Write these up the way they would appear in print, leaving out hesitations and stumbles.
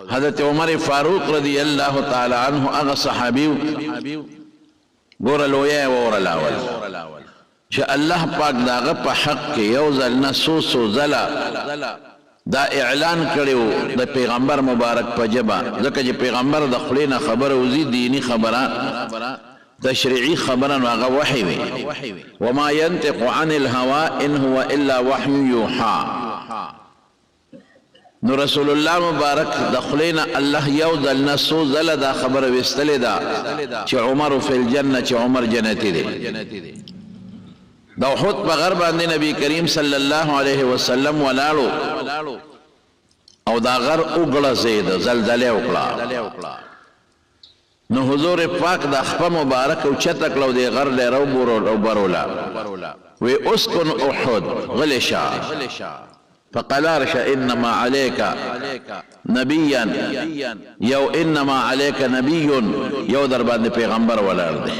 حضرت عمر فاروق رضی اللہ تعالی عنہ اغا صحابیو گورا لویا وورا لاول چه اللہ پاک داغا پا حق کے یوزل نسوسو زلا دا اعلان کریو دا پیغمبر مبارک پا جبا ذکر جی پیغمبر دا خلین خبر وزی دینی خبران تشریعی خبران واغا وحی وی وما ينتق عن الهوا ان هو الا وحی یوحا نو رسول اللہ مبارک دخلینا اللہ یو دل نسو زل دا خبر وستلی دا چه عمر فی الجنہ چه عمر جنتی دے دا احد پا غرب اندی نبی کریم صلی اللہ علیہ وسلم ولالو او دا غر اگلا زید زلزلے اکلا نو حضور پاک دا خپا مبارک او چتکلو دے غر لے رو برولا وی اسکن احد غلشا فقلارش انما عليك نبيا یو انما عليك نبي یو در باندې پیغمبر ولار دی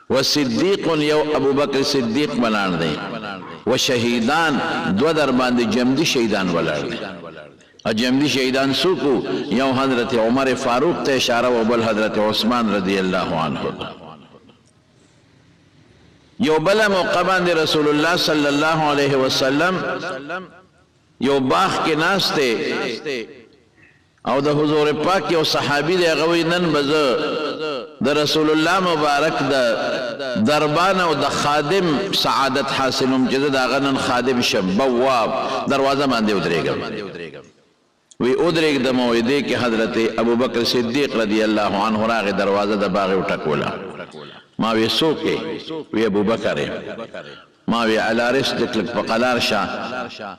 وصدیق یو ابو بکر صدیق ولار دی وشهیدان دو در باندې جمدی شهیدان ولار دی جمدی شهیدان سوکو یو حضرت عمر فاروق ته اشاره و بل حضرت عثمان رضی اللہ عنہ یو بلا موقع باندې رسول اللہ صلی اللہ علیہ وسلم یو باغ کې ناسته او د حضور پاک یو صحابي دی غوي نن بزه د رسول الله مبارک د دربان او د خادم سعادت حاصلوم چې دا غنن خادم شم بواب دروازه باندې ودرېګم وی ادرېګ د موعده کې حضرت ابو بکر صدیق رضی الله عنه راغی دروازه د باغ وټکولا ما وی سوکه وی ابو بکر ما وی علا رسلک لک پقلار شا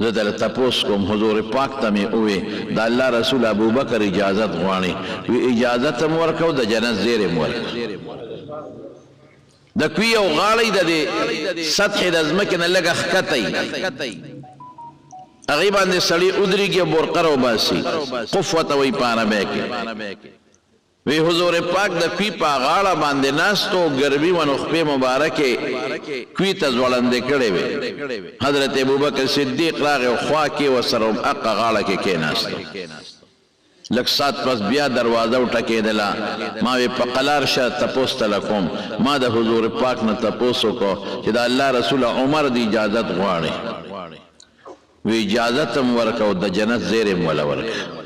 زدل تپوس کوم حضور پاک تمی اوی دا اللہ رسول ابو بکر اجازت غوانی وی اجازت مورکو دا جنت زیر مورکو دا کوی او غالی دا دی سطح دا زمکن لگا خکتی اغیبان دی سڑی ادری کی برقر و باسی قفوت وی پانا بیکی وی حضور پاک دا کوی پا غالا باندے ناستو گربی و نخبی مبارکے کوی تزولندے کڑے وی حضرت ابو بکر صدیق راغے و خواکی و سرم اقا غالا کے ناستو لک سات پس بیا دروازہ اٹھکے دلا ما وی پا قلار شا تپوس تلکوم ما دا حضور پاک نا تپوسو کو چی دا اللہ رسول عمر دی اجازت غواڑے وی اجازتم ورکو دا جنت زیرم والا ورکو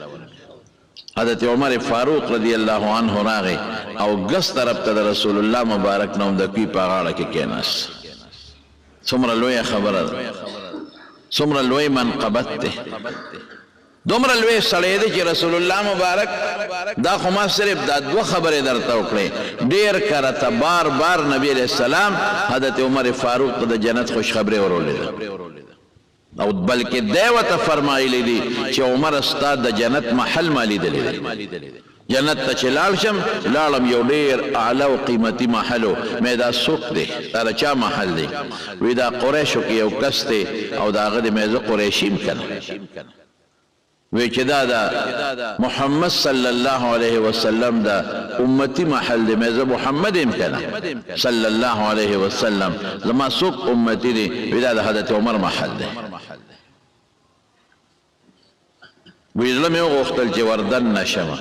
حضرت عمر فاروق رضی اللہ عنہ راغے او گس طرف تا رسول اللہ مبارک نوم دا کوئی پاغاڑا کے کیناس سمر لوی خبر سمر لوی منقبت تے دومر لوی سڑے دے چی رسول اللہ مبارک دا خما صرف دا دو خبر در توکڑے دیر کرتا بار بار نبی علیہ السلام حضرت عمر فاروق دا جنت خوش خبرے ورولے دا او بلکہ دیوتا فرمائی لی دی چی عمر استاد دا جنت محل مالی دلی دی جنت تا چی لالشم لالم یو دیر اعلا و قیمتی محلو میدا سوک دے تارا چا محل دے وی دا قریشو کی یو کس دے او دا غد میزا قریشیم کنا وی چی دا محمد صلی اللہ علیہ وسلم دا امتی محل دے میزا محمد ام کنا صلی اللہ علیہ وسلم زما سوک امتی دے وی دا حضرت عمر محل دے وی ظلمی غختل چی وردن نشما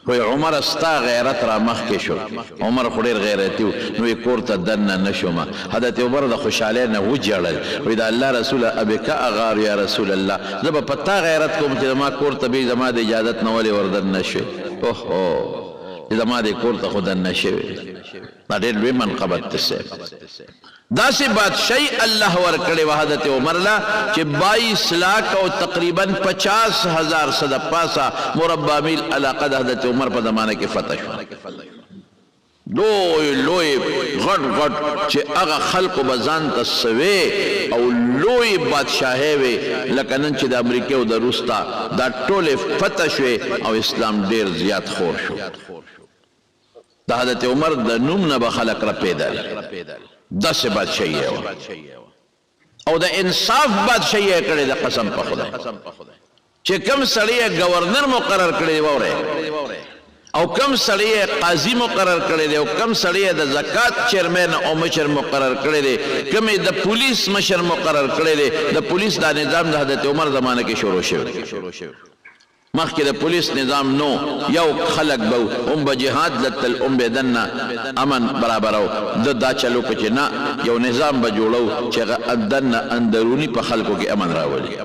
وی عمر استا غیرت را مخ کے شو عمر خودیر غیرتیو نوی کورتا دن نشما حضرت عمر دا خوشحالین نو جڑل وی دا اللہ رسول ابکا اغار یا رسول اللہ زبا پتا غیرت کو مچی زما کورتا بی زما دی اجازت نوالی وردن نشو اوہو زما دی کورتا خودن نشو دا دیر لوی منقبت تسے دا سی بادشاہی اللہ ورکڑے و حضرت عمر لا چی 22 لاکھ و تقریباً 50,000 صدا پاسا مربع میل علاقہ دا حضرت عمر پا زمانے کے فتح شو لوئی لوئی غٹ غٹ چی اغا خلق و بزان تسوے او لوئی بادشاہے وے لکنن چی دا امریکے و دا روستا دا ٹولے فتح شوے او اسلام دیر زیاد خور شو دا حضرت عمر دا نوم نبا خلق را پیدا دس بادشاہی ہے او دا انصاف بادشاہی ہے کڑے دا قسم پا خدا چے کم سڑی ہے گورنر مقرر کڑے دے وورے او کم سڑی ہے قاضی مقرر کڑے دے او کم سڑی ہے دا زکاة چیرمین او مشر مقرر کڑے دے کم دا پولیس مشر مقرر کڑے دے دا پولیس دا نظام دا حضرت عمر زمانہ کے شروع شو مخکې د پولیس نظام نو یو خلق به به جهاد لتل به دنه امن برابرو دا چلو که چې نه یو نظام به جوړو چې دنه اندرونی په خلکو کې امن راولي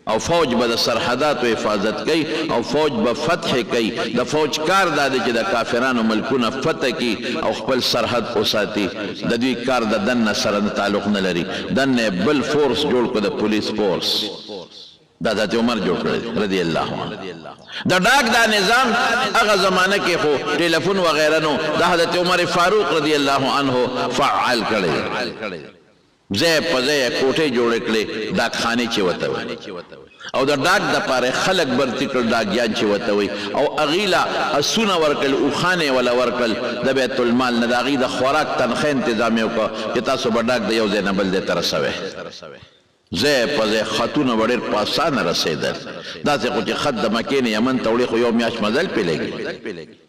او فوج به د سرحداتو حفاظت کوي او فوج به فتح کوي د فوج کار دا دی چې د کافرانو ملکونه فتح کی او خپل سرحد وساتي د دوی کار د دنه سره تعلق نه لري دنه بل فورس جوړ کړ د پولیس فورس دا حضرت عمر جوړ کړی رضی الله عنه دا ډاک دا نظام هغه زمانه کې خو ټلیفون وغیرہ نو دا حضرت عمر فاروق رضی الله عنه فعال کړی ځای په ځای کوټې جوړې کړې ډاکخانې چې ورته وایي او د ډاک دپاره خلک برتي کړل ډاکیان چې ورته وایي او هغې له اسونه ورکړل اوښانې وله ورکړل د بیت المال نه د هغې د خوراک تنخه انتظام یې وکړه چې تاسو به ډاک د یو ځای نه بل ځای ته رسوئ ځای په ځای خطونه به ډېر په اسانه رسېدل داسې خو چې خط د مکې نه یمن ته وړې خو یو میاشت مزل پې لګي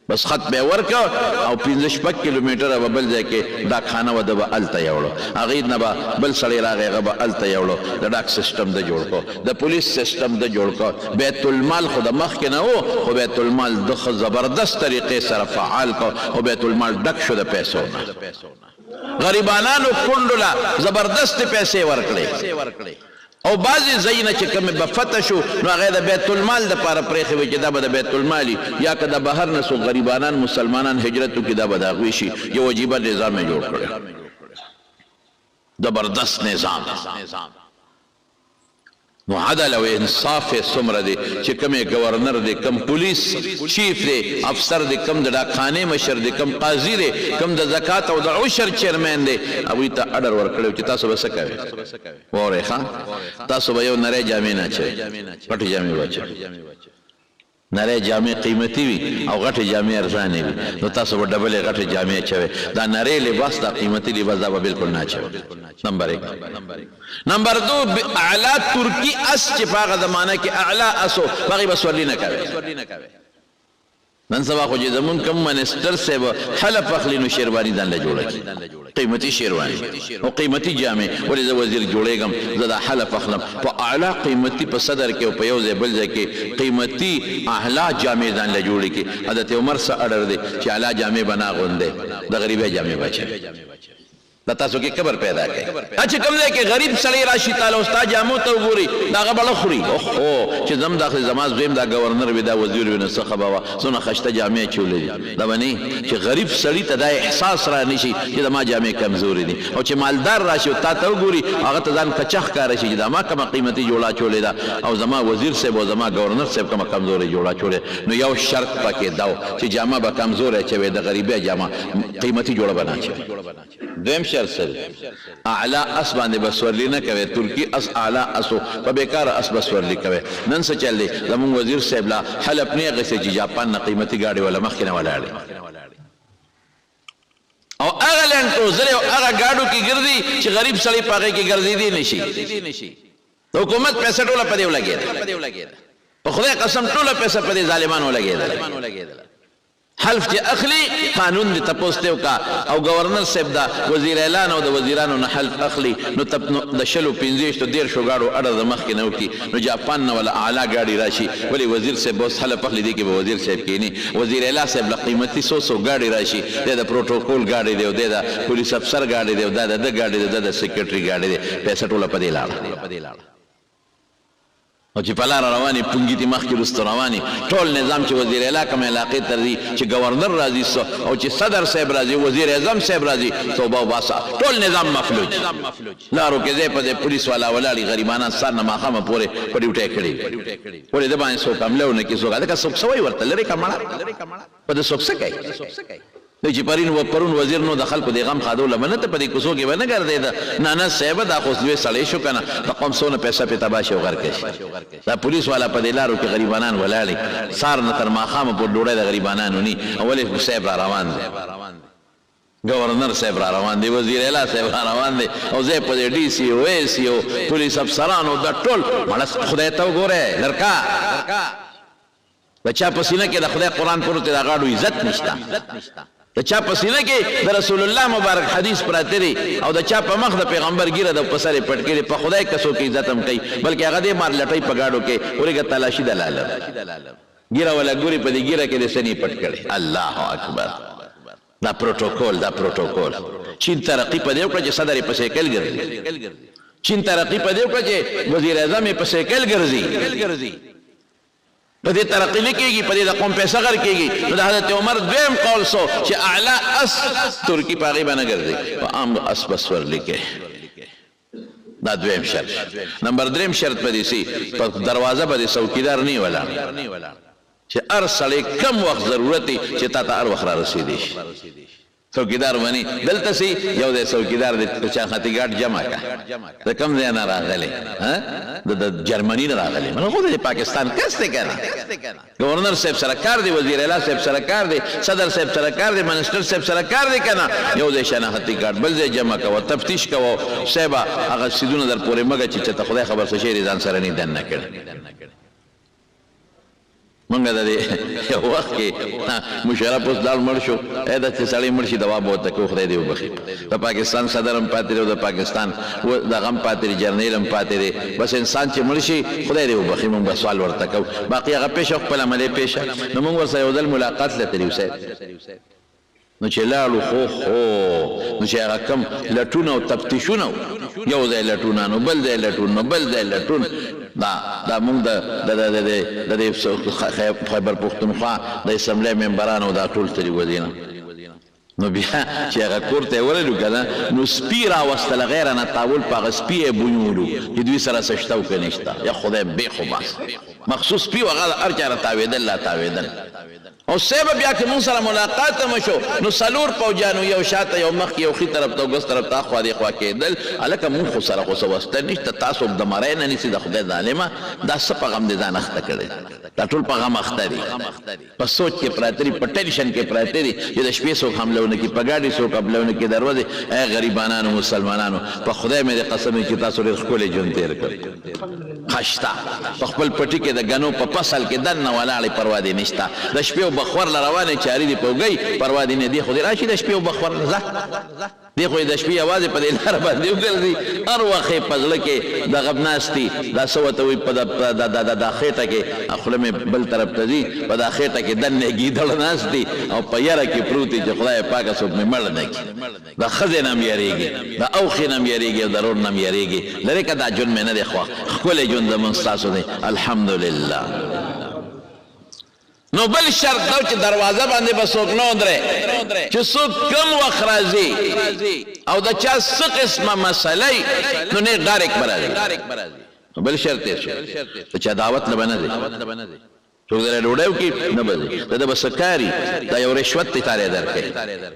بس خط به یې ورکړه او 15-16 کیلومیټره به بل ځای کې ډاکخانه وه ده به هلته یوړو هغې نه به بل سړی راغی هغه به هلته یوړو د ډاک سسټم ده جوړ کړو د پولیس سسټم ده جوړ کړو بیت المال خو د مخکې نه و خو بیت المال د ښه زبردست طریقې سره فعال کړو خو بیت المال ډک شو د پیسو نه غریبانانو کونډو له زبردست پیسې ورکړې او بعضې ځایونه چې کومې به فتح شو نو هغه د بیت المال دپاره پرېښې وې چې دا به د بیت المال یا که د بهر نه څوک غریبانان مسلمانان هجرت وکړي دا به د هغوی شي یو عجیبه نظام یې جوړ کړی زبردست نظام نو عدل او انصاف څومره دی چې کوم گورنر دی کم پولیس چیف دی افسر دی کم د ډاکخانې مشر دی کم قاضي دی کم د زکات او د عشر چیرمین دی هغوی ته اډر ورکړی چې تاسو به څه کوئ واورئ ښه تاسو به یو نری جامې نه اچوئ پټې جامې به اچوئ نری جامې قیمتي وي او غټې جامې ارزانې وي نو تاسو به ډبلې غټې جامې اچوئ دا نری لباس دا قیمتي لباس دا به بالکل نه اچوئ نمبر 1 نمبر 2 اعلی ترکی اس چې په هغه زمانه کې اعلی اسو هغې به سورلي نه کوئ نن سبا خو چې زمون کوم منسټر صاحب حلف اخلي نو شیرواني ځان له جوړه کړي قیمتي شیرواني او قیمتي جامې ولې زه وزیر جوړېږم زه دا حلف اخلم په اعلی قیمتي په صدر کې او په یو ځای بل ځای کې قیمتي اعلی جامې ځان له جوړې کړي حضرت عمر څه اډر دی چې اعلی جامې به نه اغوندې د غریبۍ جامې به اچوي دا تاسو کې قبر پیدا کوي چې کوم ځای کې غریب سړی راشي تعالی ستا جامو ته وګوري دا هغه بړه خوري اوهو چې زم داخل زما زویم دا گورنر وي دا وزیر وي نو څه خبره وه څونه خشته جامې اچولی دي دا به نه چې غریب سړي ته دا احساس را نه شي چې زما جامې کمزورې دي او چې مالدار راشي او تا ته وګوري هغه ته ځان کچه ښکاره شي چې دا ما کومه قیمتي جوړه اچولې ده او زما وزیر صاحب او زما گورنر صاحب کومه کمزورې جوړه اچولې نو یو شرط پکې دا و چې جامه به کمزورې اچوې د غریبۍ جامه قیمتي جوړه به نه اچوې دویم شرط سره اعلی اس باندې بس ورلی نه کوي ترکی اس اعلی اسو په بیکار اس بس ورلی کوي نن څه چل دی زمون وزیر صاحب لا حلف نه غسه چې جاپان نه قیمتي گاډي ولا مخ نه ولاړي او هغه لنټو زره او هغه گاډو کې ګرځي چې غریب سړی پاګه کې ګرځي دي نشي حکومت پیسې ټوله پدې ولګي په خدای قسم ټوله پیسې پدې ظالمانو لګي حلف چې اخلي قانون دې تپوسته وکا او گورنر صاحب دا وزیر اعلان او د وزیرانو نه حلف اخلي نو د شلو 15 ډیر شو گاډو اړه د مخ کې نه وکي نو جاپان نه ولا اعلی گاډي راشي ولی وزیر صاحب اوس حلف اخلي دي کې به وزیر صاحب کې نه وزیر اعلی صاحب له قیمتي 100 گاډي راشي د پروتوکول گاډي دی او د پولیس افسر گاډي دی او د گاډي دی د سیکریټري گاډي دی پیسې ټوله پدې لاړه او چې په لار رواني پونګي دي مخکې وروسته رواني ټول نظام چې وزیر اعلی کوم علاقې ته ځي چې گورنر راځي او چې صدر صاحب راځي وزیر اعظم صاحب راځي توبه وباسه ټول نظام مفلوج لارو کې ځای په ځای پولیس والا ولاړي غریبانان سر نه ماښامه پورې په ډیوټۍ کړي ولې د باندې څوک حمله ونه کړي څوک هلکه څوک څه وایي ورته لرې که مړه په د څوک څه کوي چې پرون وزیر نو د خلکو د غم خادو لمنه ته په دې کوڅو کې به نه ګرځېده نه صاحبه دا خو لوی سړی شو که نه د قوم څونه پیسه پې تباه شي او غرقه شي دا پولیس والا په دې لارو کې غریبانان ولاړې سار نه تر ماښامه پورې ډوډۍ د غریبانانو ني او ولې صاحب را روان دی گورنر صاحب را روان دی وزیر اعلی صاحب را روان دی او زه په دې ډي سي او اے سي او پولیس افسرانو دا ټول مړه خدای ته وګوره لړکا بچا په سینه کې د خدای قرآن پروت دی د غاړو عزت نشته د چا په سینه کې د رسول الله مبارک حدیث پراته دی او د چا په مخ د پیغمبر ګیره د په سر پټ کړي په خدای کسو کې عزت هم کوي بلکې هغه دې مار لټۍ په گاډو کې ورګه تلاشي دلاله ګیره ولا ګوري په دې ګیره کې د سنی پټ کړي الله اکبر دا پروتوکول چین ترقی په دې وکړه چې صدر په سیکل ګرځي چین ترقی په دې وکړه چې وزیر اعظم په سیکل ګرځي په دې ترقی نه کېږي په دې د قوم پیسه غر کېږي نو د حضرت عمر دویم قول سو چې اعلی اس ترکی په هغې باندې ګرځي په عام اس بس ورلی کې دا دویم شرط نمبر دریم شرط په دې سي په دروازه به د څوکیدار نه ولاړ چې هر سړی کم وخت ضرورت دی چې تا ته هر وخت را رسېدی شي څوکیدار ونی دلته سي یو دی څوکیدار د چاختی ګاډ جمع کا د کم ځای نه راغلی د جرمني نه راغلی نو خو د پاکستان کس دی کنه گورنر صاحب سره کار دی وزیر اعلی صاحب سره کار دی صدر صاحب سره کار دی منسٹر صاحب سره کار دی کنه یو ځای شناختی ګاډ بل ځای جمع کوه تفتیش کوه صاحب هغه سیدونه در پورې مګه چې ته خدای خبر څه شی ځان سره نه دن نه کړ منګه د دې یو وخت کې مشرف اوس دال مړ شو دا چې سړی مړ شي دوا به ورته کوي خدای دې وبخي د پاکستان صدر هم پاتې دی او د پاکستان دغه هم پاتې دی جرنیل هم پاتې دی بس انسان چې مړ شي خدای دې وبخي موږ به سوال ورته کوو باقي هغه پیشه خپله عملې پیشه نو موږ ورسره یو ځل ملاقات له تلي وسایل نو چې لاړو خو نو چې هغه کم لټونه او تفتیشونه یو ځای لټونه نو بل ځای لټون نو بل ځای لټون دا موږ د خیبر پښتونخوا د اسمبلی ممبرانو دا ټول ترې ودینه نو بیا چې هغه کور ته یې ورلو که نه نو سپي راوستله غیره نه تاول په هغه سپي یې بویولو چې دوی سره څه شته او که نشته یا خدای بېخو بس مخصوص سپي و هغه هر چا را تاوېدل لا تاوېدل او صاحب بیا که مونږ سره ملاقات هم شو نو څلور پوجانو یو شاته یو مخکې یو ښي طرف ته او ګس طرف ته اخوا دېخوا کېدل هلکه مونږ خو سره خو څه وسته نشته تاسو د مرۍ نه نیسي د خدای ظالمه دا څه په غم دې ځان اخته کړی دا ټول په غم اخته دي په سوچ کې پراته دي په ټینشن کې پراته دي چې د شپې څوک حمله ونه کړي په ګاډي څوک حمله ونه کړي دروازې ای غریبانانو مسلمانانو په خدای مې دې قسم چې تاسو ډېر ښکلی ژوند تېر کړ ښه شته په خپل پټي کې د ګنو په فصل کې دننه ولاړې پروا دې نشته د شپې او بخور له روانې چارې دې په وګۍ پروا دې نه دې خو دې راشي د شپې او بخور له ځه دې خو یې د شپې یوازې په دې لاره باندې وګرځي هر وخت یې په زړه کې دغه ناست دي دا څه ورته وایي په دا خېټه کې خوله مې بل طرف ته ځي په دا خېټه کې دنې ګیدړ ناست دي او په یره کې پروت دي چې خدای پاکه څوک مې مړ نه کړي د ښځې نه م یېرېږي د اوښې نه م یېرېږي او د رور نه م یېرېږي لرې که دا ژوند مې نه دی خوښ ښکلی ژوند زمونږ ستاسو دی الحمدلله نو بل شرط دا چې دروازه باندې به څوک نه ودرې چې څوک کم وخت راځي او د چا څه قسمه مسله نو نه ډایرکټ به راځي بل شرط یې شو د چا دعوت نه به نه دی څوک دله ډوډۍ وکړي نه به ځي د ده به څه کاري دا یو رشوت دی تالی درکوي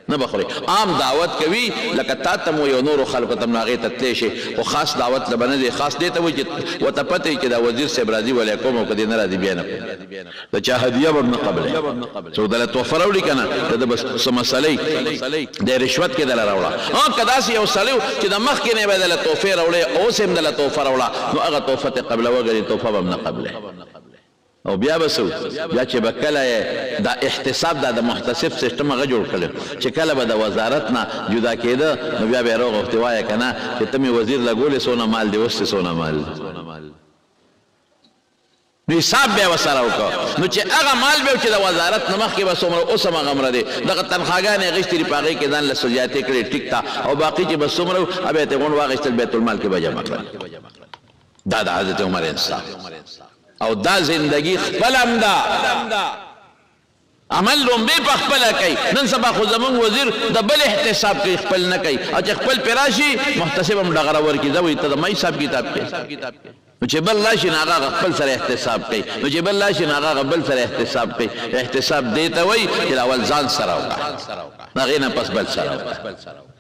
نه به خوري عام دعوت کوي لکه تا ته مو یو نورو خلکو ته م هغې ته تلی شي خو خاص دعوت له به نه دی خاص دې ته وایي چې ورته پته وي چې دا وزیر صاحب راځي ولیکم او که دې نه راځي بیا نه د چا هدیه به نه قبلوي څوک دله تحفه راوړي که نه د ده به څه مسلې د رشوت کې دله راوړه که داسې یو سړی چې د مخکې نه به دله تحفې راوړې اوس هم دله تحفه راوړه نو هغه تحفه ته قبلوه ګرې تحفه به هم نه قبلوي او بیا به څه بیا چې به کله دا احتساب دا د محتسب سیسټم هغه جوړ کړی چې کله به د وزارت نه جدا کېده نو بیا به یې روغ وختې وایه که نه چې ته مې وزیر لګولې څونه مال دی اوس چې څونه مال نو حساب بیا ورسره وکړه نو چې هغه مال به چې د وزارت نه مخکې به څومره اوس هم هغه دی دغه تنخواګانې اخېستې دي په هغې کې ځان له سوجاتې کړې ټیک ته او باقي چې به څومره هغه به یې غونډ واخېستل بیت المال کې به جمع کړل دا د حضرت عمر انصاف او دا زندگی خپل هم ده عمل لومبې په خپله کوي نن سبا خو زمونږ وزیر د بل احتساب کوي خپل نه کوي او چې خپل پرې راشي محتسب هم ډغره ورکړي ځه وایي ته د ما حساب کتاب کوې نو چې بل راشي نو هغه خپل سره احتساب کوي نو چې بل راشي نو هغه بل سره احتساب کوي احتساب دې ته وایي چې اول ځان سره وکړه هغې نه پس بل سره وکړه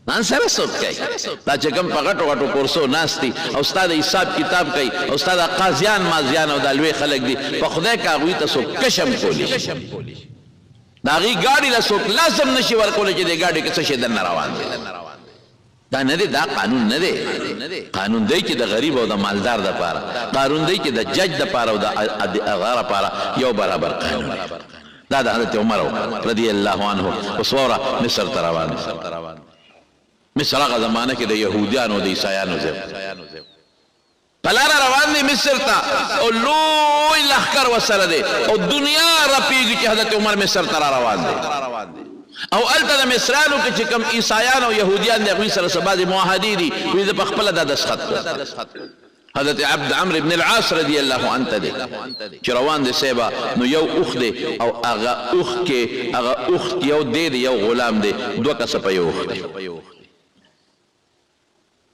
ځان سره څوک کوي دا چې کوم په غټو غټو کورسو ناست دي او ستا د حساب کتاب کوي او ستا د قاضیان مازیان او دا لوی خلک دي په خدای که هغوی ته څوک کشم کولی شي د هغې ګاډي له څوک لازم نه شي ورکولی چې دې ګاډي کې څه شي دننه روان دی دا نه دی دا قانون نه دی قانون دی چې د غریب او د مالدار دپاره قانون دی چې د جج دپاره او د هغه دپاره یو برابر قانون دا د حضرت عمر رضی الله عنه وسوره مصر ته روان مصر هغه زمانه کې د یهودیانو د عیسایانو ځای په لاره روان دی مصر ته او لوی لښکر ورسره دی او دنیا رپېږي چې حضرت عمر مصر ته را روان دی او هلته د مصریانو کې چې کوم عیسایان او یهودیان دي هغوی سره څه بعضې معاهدې دي وایي زه په خپله دا دستخط کړم حضرت عبد عمرو بن العاص رضی الله عنه دی چې روان دی صاحبه نو یو اوښ دی او هغه اوښ کې یو دی یو غلام دی دوه کسه په یو اوښ دی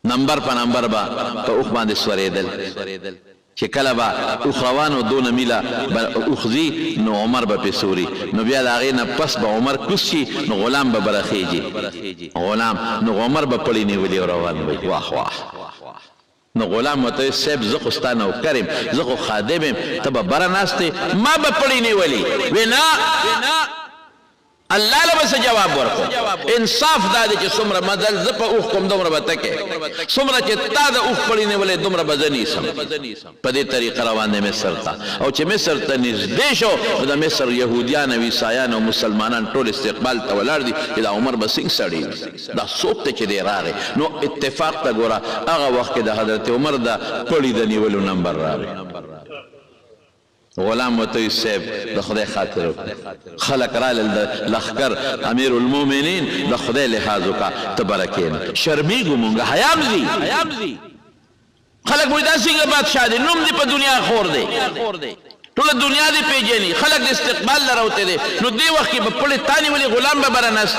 نمبر په نمبر به په اوښ باندې سورېدل چې کله به اوښ روان و دونه میله اوښ ځي نو عمر به پې سوري نو بیا د هغې نه پس به عمر کوز شي نو غلام به برخېږي نو عمر به پړی نیولي او روان وي واه واه نو غلام ورته وایي صاحب زه خو ستا نوکر یم زه خو خادم یم ته به بره ناست یې ما به پړی نیولي وی نه الله له به څه جواب ورکړو انصاف دا دی چې څومره مزل زه په اوښ کوم دومره به ته کې څومره چې تا د اوښ پړی نیولی دومره به زه نیسم په دې طریقه روان دی مصر ته او چې مصر ته نږدې شو نو د مصر یهودیان او عیسایان او مسلمانان ټول استقبال ته ولاړ دي چې دا عمر به څنګه سړی وي دا څوک دی چې دی راغی نو اتفاق ته ګوره هغه وخت کې د حضرت عمر د پړي د نیولو نمبر راغی غلام ورته وایي صاحب د خدای خاطر وکړه خلک رالل د لښکر امیر المؤمنین د خدای لحاظ وکړه ته بره کښېنه شرمېږو مونږ حیا م ځي خلک وایي دا څنګه بادشاه دی نوم دی په دنیا خور دی ټوله دنیا دی پیژني خلک د استقبال له راوتی دی نو دې وخت کې به پړې تا نیولې غلام به بره ناست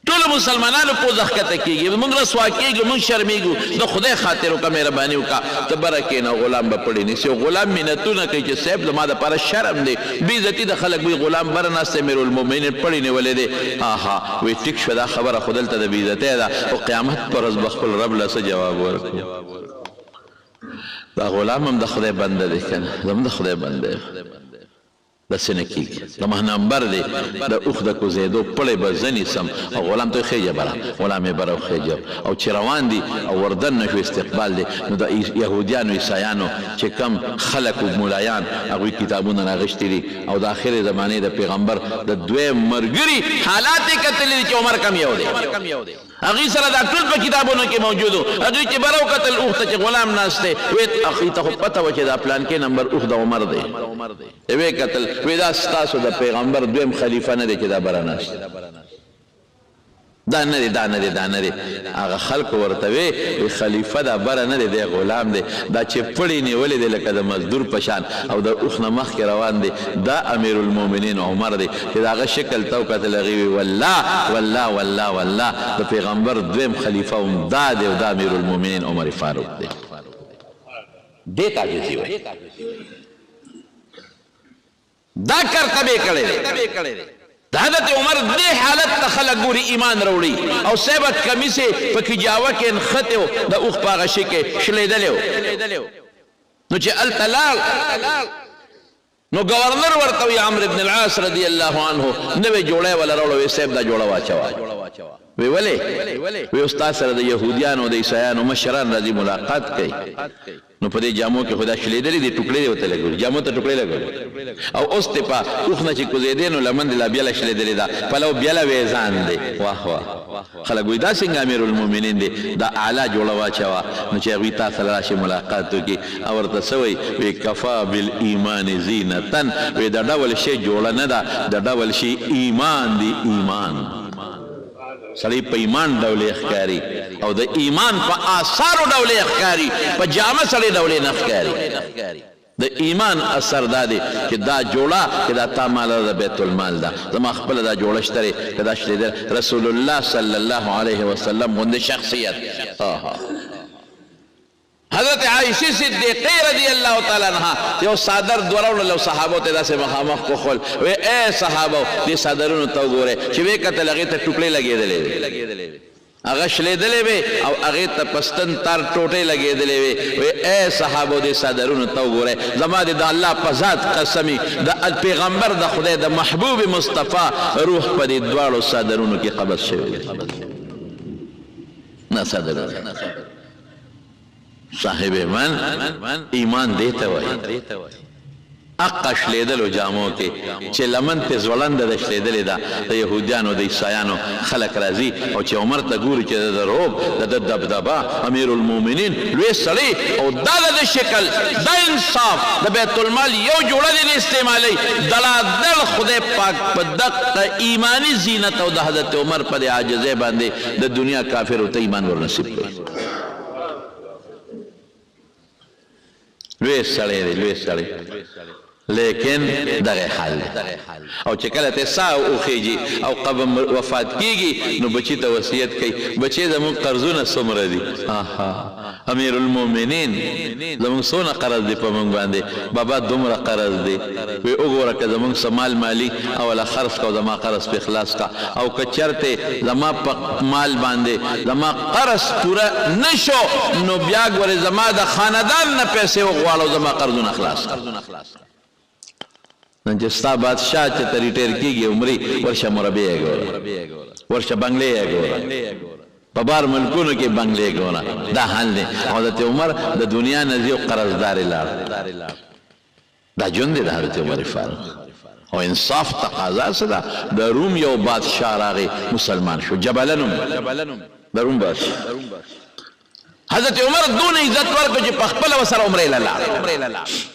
ټول مسلمانانو پوزه ښکته کېږي موږ رسوا کېږو موږ شرمېږو د خدای خاطر وکړه مهرباني وکړه ته بره کښېنه غلام به پړې نیسي او غلام منتونه کوي چې صاحب زما دپاره شرم دی بېعزتي د خلک وي غلام بره ناست دی امیرالمؤمنین پړې نیولی دی آها وایي ټیک شوه دا خبره خو دلته د بېعزتۍ ده او قیامت پر ورځ به خپل رب له څه جواب ورکړو دا غلام هم د خدای بنده دی که نه زموږ د خدای بنده دی داسې نه کېږي زما نمبر دی د اوښ د کوزېدو پړی به زه نیسم او غلام ته خېجه بره غلام یې بره وخېجه او چې روان دي او وردن نه شو استقبال دی نو د یهودیانو عیسایانو چې کم خلک و ملایان هغوی کتابونه راغښتي دي او د آخرې زمانې د پیغمبر د دویم مرګري حالات یې کتلي دي چې عمر کم یو دی هغوی سره دا ټول په کتابونو کې موجود و هغوی چې بره وکتل اوښ ته چې غلام ناست دی وی هغوی ته خو پته وه چې دا پلانکې نمبر اوښ د عمر دی وی کتل وی دا ستاسو د پیغمبر دویم خلیفه نه دی چې دا بره ناست دا نه دی هغه خلکو ورته وی خلیفه دا بره نه دی دی غلام دی دا چې پړی نیولی دی لکه د مزدور په شان او د اوښ نه مخکې روان دی دا امیرالمؤمنین عمر دی چې د هغه شکل ته وکتل هغې وی والله د پیغمبر دویم خلیفه هم دا دی او دا امیرالمؤمنین عمر فاروق دی دې ته عاجزي وایي دا کرتبې کړی دی د حضرت عمر دې حالت ته خلک ګوري ایمان راوړي او صاحبه کمیس یې په کجاوه کې نښتې و د اوښ په هغه شي کې شلېدلی و نو چې هلته لاړ نو ګورنر ورته وي عمرو بن العاص رضی الله عنه نوې جوړی وله راوړه وی صاحب دا جوړه واچوه وی ولې وی استاد سره د یهودیانو د عیسایانو مشران راځي ملاقات کوي نو په دې جامو کې خو دا شلېدلې دي ټوکړې دې ورته لګولي جامو ته ټوکړې لګولي او اوس دې په اوښ نه چې کوزېدې نو لمن دې لا بېله شلېدلې ده پلو بېله ویزان دی واه خلک وایي دا څنګه امیرالمؤمنین دی دا اعلی جوړه واچوه نو چې هغوی تا سره راشي ملاقات وکړي او ورته څه وایي وی کفا بالایمان زینتن وی د ډول شی جوړه نه ده د ډول شی ایمان دی ایمان سړی په ایمان ډولې ښکاري او د ایمان په آثارو ډولې ښکاري په جامه سړی ډولې نه ښکاري د ایمان اثر دا دی چې دا جوړه چې دا تا ماله د بیت المال ده زما خپله دا جوړه شته دی که دا شلېدل رسول الله صلی الله علیه وسلم غوندې شخصیت حضرت عائشہ صدیقہ رضی اللہ تعالی عنہ یو صادر دوراوړل او صحابو ته داسې مخامخ کوخل وی اے صحابو دې صادرونو ته وګورئ چې وی کتل هغې ته ټوکړې لګېدلې هغه شلېدلې وې او هغې ته پستن تار ټوټې لګېدلې وې وی اے صحابو دې صادرونو ته وګورئ زما د الله په ذات قسمي د پیغمبر د خدای د محبوب مصطفی روح په دې دواړو صادرونو کې قبض شوی دی نه صادرونه صاحب ایمان دیتا وای اقا شلیدلو جامو کې چې لمن ته زولنده د شلیدلې ده د یهودیانو د عیسایانو خلک راځي او چې عمر ته ګوري چې د روب د دبدبه امیر المؤمنین لوی سړی او دا د شکل دا انصاف د بیت المال یو جوړه دې استعمالي دلادل خدای پاک په دقه ایمانی زینت او د حضرت عمر پر عاجزه باندې د دنیا کافر او ته ایمان ور نصیب کړي لوی سړی لیکن دغه حال او چې کله ته سا او خېږي او قبر وفات کیږي نو بچی ته وصیت کوي بچی زموږ قرضونه څومره دي امیر المؤمنین زموږ څونه قرض دی په موږ باندې بابا دومره قرض دی وی وګوره که زموږ سمال مالی اوله خرڅ کو زما قرض په اخلاص کا او که چرته زما په مال باندې زما قرض پورا نشو نو بیا ګوره زما د خاندان نه پیسې وغواړو زما قرضونه اخلاص نن چې ستا بادشاہ چې ته ریټیر کېږي عمرې ورشه مربع یې ګوره ورشه بنګلې یې ګوره په بار ملکونو کې بنګلې ګوره دا حال دی حضرت عمر د دنیا نه ځي او قرضدارې لاړ دا ژوند دی د حضرت عمر فاروق او انصاف تقاضا څه ده د روم یو بادشاہ راغی مسلمان شو جبله نوم د روم بادشاہ حضرت عمر دون عزت ورکړ چې په خپله ورسره عمرې له لاړ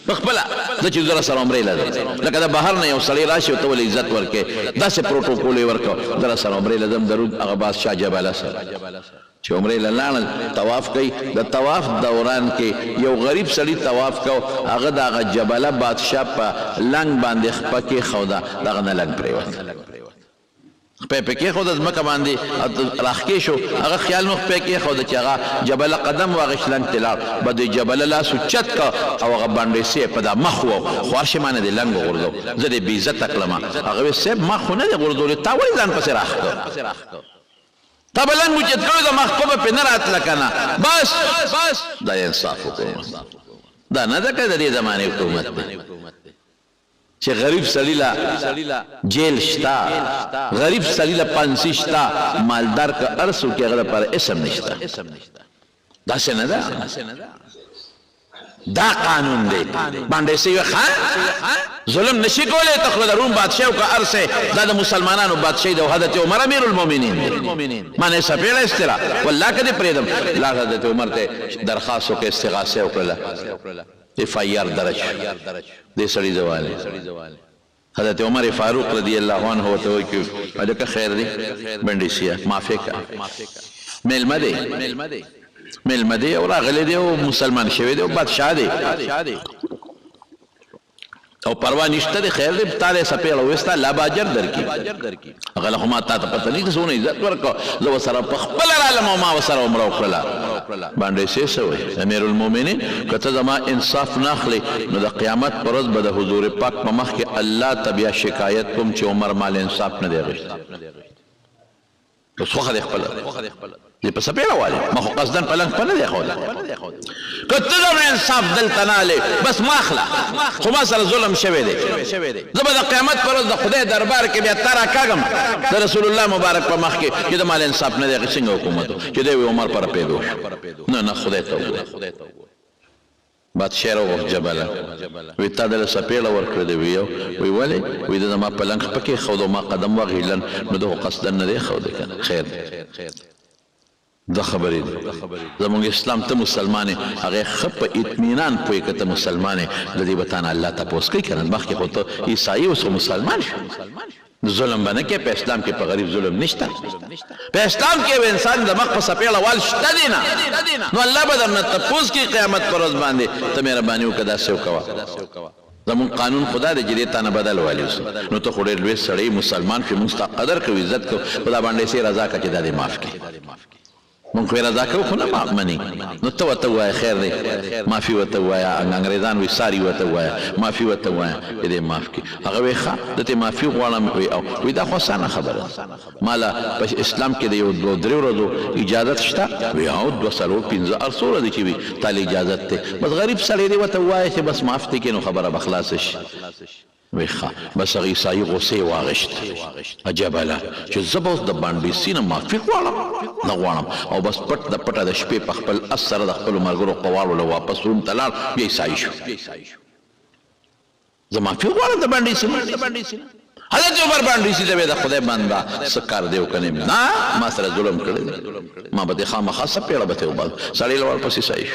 په خپله زه چې زه سره عمرې له ځم لکه د بهر نه یو سړی راشي ته ولې عزت ورکړې داسې پروټوکول یې ورکړ زه سره عمرې له ځم د روم هغه بادشاه جبله سره چې عمرې له لاړل طواف کوي د طواف دوران کې یو غریب سړي طواف کو هغه د هغه جبله بادشاه په لنګ باندې خپه کېښوده دغه نه لنګ پرېوت خپې په کېښوده ځمکه باندې راښکې شو هغه خیال نو خپې کېښوده چې هغه جبله قدم واغېست لنګ ته لاړ به د جبله لاس اوچت که او هغه بنډېسې په دا مخ و خو هر شي مانه دې لنګ وغورځو زه دې بې عزته کړم هغه ویل صاحب مخ خو نه دی غورځولی تا ولې ځان پسې راښکه تا به لنګ اوچت کړی د مخ په به پې نه راتله که نه بس دا انصاف حکومت دا نه ده که د دې زمانې حکومت دی چې غریب سړي لا جیل شتا غریب سړي لا پانسي شتا مالدار که ارسو کې هغه لپاره اسم نشته داسې نه ده دا قانون دی باندې سوی ظلم نشي کولی ته خو د روم بادشاه او که ارسه دا د مسلمانانو بادشاهي د حضرت عمر امیر المؤمنین مانې سپېړه استرا والله که دې پرېږدم لا حضرت عمر ته درخواست وکړه استغاثه وکړله FIR درج دې سړي زواله حضرت عمر فاروق رضی الله عنه ورته وایي چې هلکه خیر دی بنډیسیه معافي کا میلمه دی او راغلی دی او مسلمان شوی دی او بادشاه دی او پروا نشته دی خیر دی تا دې سپېړه وستا لا به اجر درکړي هغه له خو ما تا ته پته نه څونه عزت ورکړه زه ورسره په خپله رالم او ما ورسره عمره وکړله باندې څه وایي امیر المؤمنین که ته زما انصاف نه اخلې نو د قیامت په ورځ به د حضور پاک په مخ کې الله ته بیا شکایت کوم چې عمر مال انصاف نه دی اخیستی اوس خوښه دی خپله دې په سپېړه والې ما خو قصدن په لنګ په نه دی ښودی که ته زما انصاف دلته نه هلې بس ما اخله خو ما سره ظلم شوی دی زه به د قیامت په ورځ د خدای دربار کې بیا تا راکاږم د رسول الله مبارک په مخ کې چې د مال انصاف نه دی اخیست څنګه حکومت چې دی عمر پر پیدا شو نه خدای ته وګوره بادشاه راوغوښت جبله وی تا دله سپېړه ورکړې دی وی ولې وی د زما په لنګ پکې ښود او ما قدم واغېلن نو د خو قصدن نه دی ښودی که نه خیر دا خبرې دي زموږ اسلام ته مسلمان یې هغې ښه په اطمینان پوهې که ته مسلمان یې د دې به تا نه الله تپوس کوي که نه مخکې خو ته عیسایي اوس خو مسلمان شو ظلم به نه کوې په اسلام کې په غریب ظلم نشته په اسلام کې به انسان د مخ په سپېړه وال شته دی نه نو الله به درنه تپوس کوي قیامت په ورځ باندې ته مهرباني وکړه داسې وکوه زمون قانون خدا دی چې دې تا نه بدل والی نو ته خو ډېر لوی سړی مسلمان شوې موږ ستا قدر کوو عزت کوو خدا باندې سې رضا کړه چې دا دې معاف کړي مونږ خو یې رضا کوو خو نه مني نو ته ورته ووایه خیر دی معافي ورته ووایه انګریزان وایي ساري ورته ووایه معافي ورته ووایه چې دې معاف کړي هغه وایي ښه د ته معافي غواړم وایي دا خو اسانه خبره ما له په اسلام کې د یو دوه درې ورځو اجازت شته وایي او دوه څلور پنځه هر څو ورځې چې وي تا له اجازت دی بس غریب سړی دی ورته ووایه چې بس معاف دی کړي نو خبره به خلاصه شي ویخا بس هغه عیسایي غوسې واغشت عجبله چې زه به اوس د بانډیسي نه معافي غواړم نه غواړم او بس پټ د پټه د شپې په خپل اس سره د خپلو ملګرو قوارو له واپس روم ته لاړ بیا عیسایي شو زه معافي غواړم د باندې سینه حضرت عمر باندې سي د خدای بنده سکار دیو کنه نه ما سره ظلم کړی ما به خامخا سپېړه به ته وبال سړی لور پسې سایش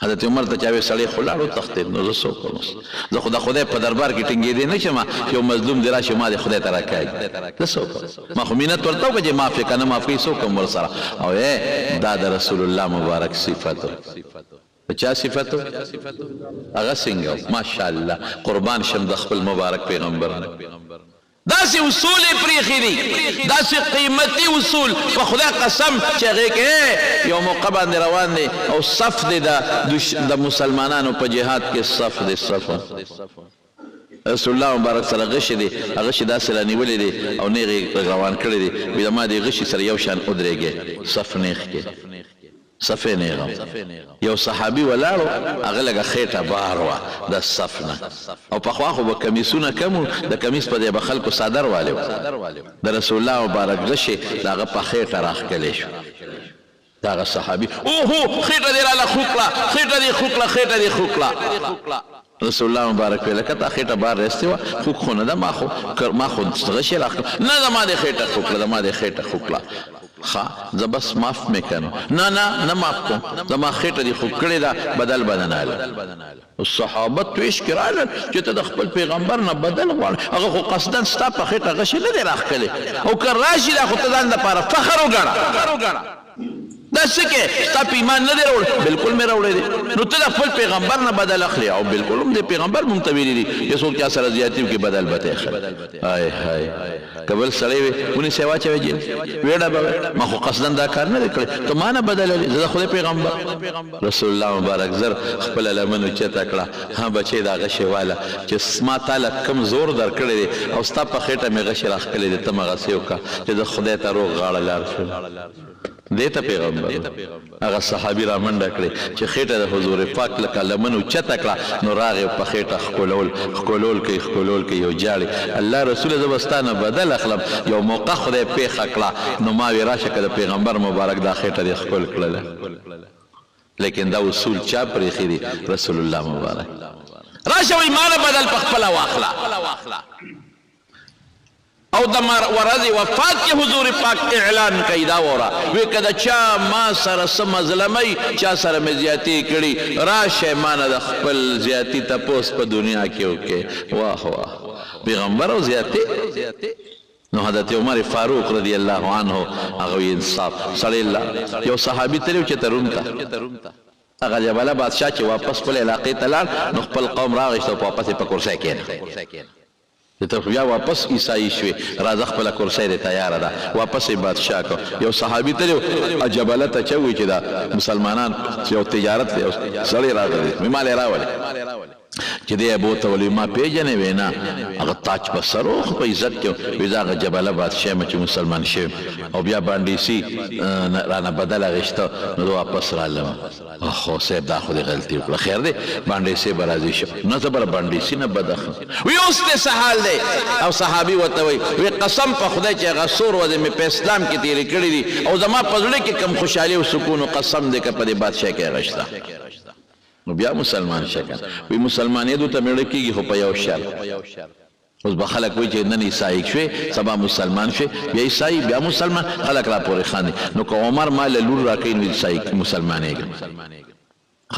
حضرت عمر ته چاوي سړی خلاړو تختید نو زه څوک زه خدای په دربار کې ټینګې دی نشم یو مظلوم دی راشه ما د خدای ته راکاږي زه څوک ما خو مینت ورته وکړه چې معافي کنه معافي څوک ور سره او دا د رسول الله مبارک صفاتو چا صفاتو هغه څنګه ماشاءالله قربان شم د خپل مبارک پیغمبر داسې اصول پریخي دي داسې قیمتي اصول په خدای قسم چې هغې کې یو موقع باندې روان دی او صف دی د مسلمانانو په جهاد کې صف دی صف رسول الله مبارک سره غشي دی هغه شي داسې رانیولې دی او نیغې روان کړی دی وي ما دې غشي سره یو شان ودرېږې صف نیغ کې صفې نیغم یو صحابي ولاړو هغه لږه خېټه بار وه د صف نه او پخوا خو به کمیسونه کم وو د کمیس په ځای به خلکو څادر والې وو د رسول الله مبارک غشي د هغه په خېټه راښکلی شو د هغه صحابي اوهو خېټه دې راله خوږ کړه خېټه دې خوږ کړه خېټه دې خوږ کړه رسول الله مبارک ویل که تا خېټه بار رستی وه خوږ خو نه ده ما خو غشي راښکړه نه زما دې خېټه خوږ کړه زما دې خېټه خوږ کړه زه بس معاف مې کنو نه معاف کوم زما خېټه دې خوږ کړې ده بدل به نه نهله صحابه تویش کې راغلل چې ته د خپل پیغمبر نه بدل غواړې هغه خو قصدن ستا په خېټه غشي نه دی راښکلی او که راشي دا خو ته ځان دپاره فخر وګڼه دا څه کې ستا په ایمان نه دی راوړی بلکل مې راوړی دی نو ته د خپل پیغمبر نه بدل اخلي او بلکل هم د پیغمبر مونږ ته ویلي دي چې څوک چا سره زیاتي وکړي بدل به ته اخلي هاي که بل سړی وي ونیسې واچوی جیل ویډه به ما خو قصدن دا کار نه دی کړی ته ما نه بدلوي زه د خدای پیغمبر رسول الله مبارک زر خپله لمن اوچته کړه ها بچی دا غشې واله چې ما تاله کم زور در کړی دی او ستا په خېټه مې غشې راښکلی دی ته مغسې وکړه چې زه خدای ته روغ غاړه لاړ شم دیتا پیغمبر هغه صحابي را منډه کړې چې خېټه د حضور پاک لکه لمن اوچته کړه نو راغې په خېټه ښکلول کوي یو جاړې الله رسوله زه به ستا نه بدل اخلم یو موقع خدای پېښه کړه نو ما وې راشه که د پیغمبر مبارک دا خېټه دې ښکل کړله لیکن دا اصول چا پرېښي دي رسول الله مبارک راشه وایي ما نه بدل په خپله واخله او د ورځې وفات کې حضور پاک اعلان کوي دا وره وی که د چا ما سره څه مظلمۍ چا سره مې زیاتي کړي راشه ما نه د خپل زیاتي تپوس په دنیا کې وکړې واه پیغمبر او زیاتي نو حضرت عمر فاروق رضی الله عنه هغه انصاف سړی یو صحابي تللی و چې ته روم ته هغه جبله بادشاه چې واپس خپل علاقې ته لاړ نو خپل قوم راغېشته او واپس یې په کرسۍ کېنه ته بیا واپس عیسائی شوې راځه خپله کرسۍ دې تیاره ده واپس یې بادشاه کو یو صحابي تللی و جبله ته چوي چې دا مسلمانان یو تجارت دی سړی راغلی مې مال یې راولې چې دی ابو ته ولي ما پیژنې وې نه هغه تاج په سر و خو په عزت کې وي زه هغه جبله بادشاه یم چې مسلمان شوی او بیا بانډیسي رانه بدل اخېسته نو زه واپس رالم خو صاحب دا خو دې غلطي وکړه خیر دی بانډیسي به راضي شو نه زه به بانډیسي نه بد اخلم وی اوس دې څه حال دی او صحابي ورته وایي وی قسم په خدای چې هغه څو ورځې مې په اسلام کې تېرې کړي دي او زما په زړه کې کم خوشحالي او سکون او قسم دی که په دې بادشاه کې هغه شته نو بیا مسلمان شکن وی مسلمانیدو ته میړه کېږي خو په یو شرط اوس به خلک وایي چې نن عیسائی شوې سبا مسلمان شوې بیا عیسائی بیا مسلمان خلک را پورې خاندي نو که عمر ما له لور راکوي نو عیسائی مسلمانېږم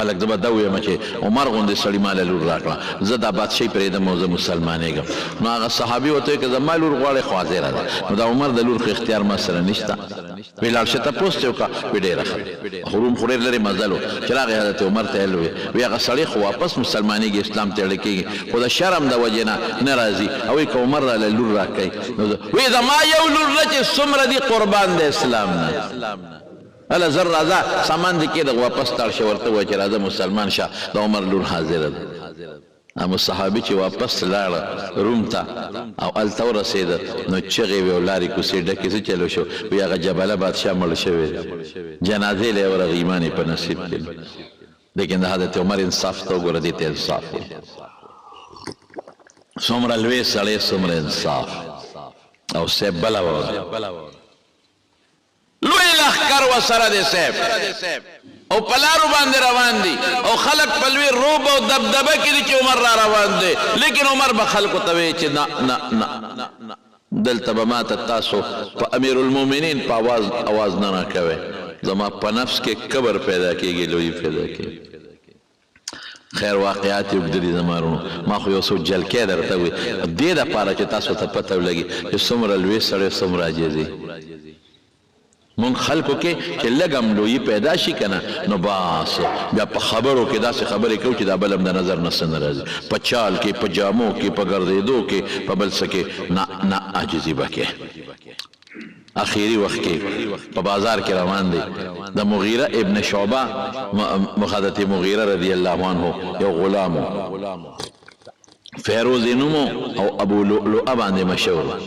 خلک زه به دا ویم چې عمر غوندې سړي ما له لور راکړه زه دا بادشاهي پرېږدم او زه مسلمانېږم نو هغه صحابي ورته وایي که زما لور غواړې خو حاضره ده نو د عمر د لور خو اختیار ما سره نشته وی لاړ شه تپوس ته وکړه وی ډېره ښه خو روم خو ډېر لرې مزل و چې راغی حضرت عمر ته ویل وی هغه سړی خو واپس مسلمانېږي اسلام ته اړه کېږي خو د شرم د وجې نه راځي او وایي که عمر راله لور راکوي نو وی زما یو لور نه چې څومره دي قربان د اسلام نه هله زر راځه سامان دې کېده واپس لاړ شه ورته ووایه چې راځه مسلمان شه د عمر لور حاضره ده اما صحابي چې واپس لاړه روم ته او هلته ورسېده نو چغې وې او لارې کوڅې ډکې څه چلو شو وی هغه جبله بادشاه مړ شوی جنازې له یې ورغه ایمان یې په نصیب کړي لیکن د حضرت عمر انصاف ته وګوره دې ته انصاف څومره لوی سړی څومره انصاف او صاحب بله وه لوی لښکر ورسره دی صاحب او پلارو باندې روان دي او خلق پلوی روب او دبدبه کې دي چې عمر را روان دي لیکن عمر به خلقو ته وی چې نه دلته به ماته تاسو په امیر المؤمنین په اواز نه کوئ زما په نفس کې کبر پیدا کېږي لوی پیدا کېږي خیر واقعات یې اوږده دي زما ورونو ما خو یو څو جلکې درته وي دې دپاره چې تاسو ته پته ولګي چې څومره لوی سړی څومره عاجزي مونږ خلکو کې چې لږ هم لویي پیدا شي که نه نو بس بیا په خبرو کې داسې خبرې کوو چې دا بل هم د نظر نه څه نه راځي په چال کې په جامو کې په ګرځېدو کې په بل څه کې نه عاجزي به کې اخیری وقت کې په بازار کې روان دی د مغیره ابن شعبه حضرت مغیره رضی الله عنه یو غلامو فیروز نومو او ابو لؤلؤه باندې مشهور